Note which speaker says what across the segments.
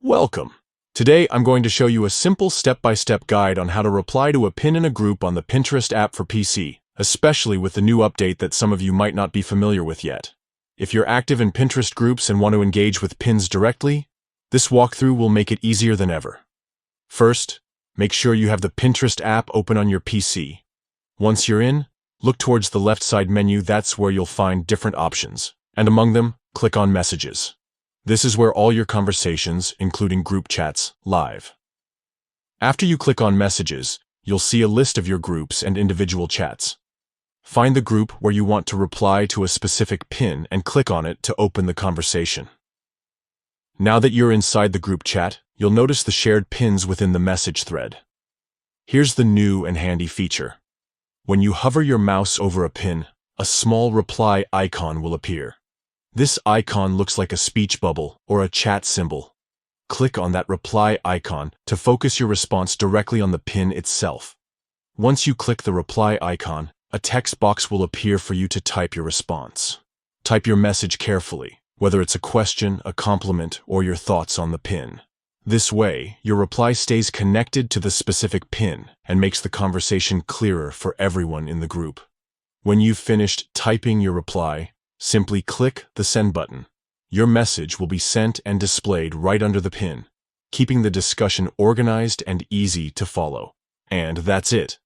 Speaker 1: Welcome! Today I'm going to show you a simple step-by-step guide on how to reply to a pin in a group on the Pinterest app for PC, especially with the new update that some of you might not be familiar with yet. If you're active in Pinterest groups and want to engage with pins directly, this walkthrough will make it easier than ever. First, make sure you have the Pinterest app open on your PC. Once you're in, look towards the left side menu. That's where you'll find different options, and among them, click on Messages. This is where all your conversations, including group chats, live. After you click on Messages, you'll see a list of your groups and individual chats. Find the group where you want to reply to a specific pin and click on it to open the conversation. Now that you're inside the group chat, you'll notice the shared pins within the message thread. Here's the new and handy feature. When you hover your mouse over a pin, a small reply icon will appear. This icon looks like a speech bubble or a chat symbol. Click on that reply icon to focus your response directly on the pin itself. Once you click the reply icon, a text box will appear for you to type your response. Type your message carefully, whether it's a question, a compliment, or your thoughts on the pin. This way, your reply stays connected to the specific pin and makes the conversation clearer for everyone in the group. When you've finished typing your reply, simply click the Send button. Your message will be sent and displayed right under the pin, keeping the discussion organized and easy to follow. And that's it.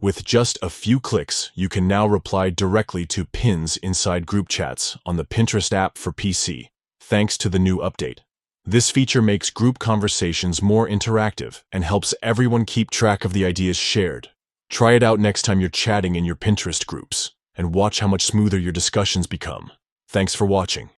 Speaker 1: With just a few clicks, you can now reply directly to pins inside group chats on the Pinterest app for PC, thanks to the new update. This feature makes group conversations more interactive and helps everyone keep track of the ideas shared. Try it out next time you're chatting in your Pinterest groups, and watch how much smoother your discussions become. Thanks for watching.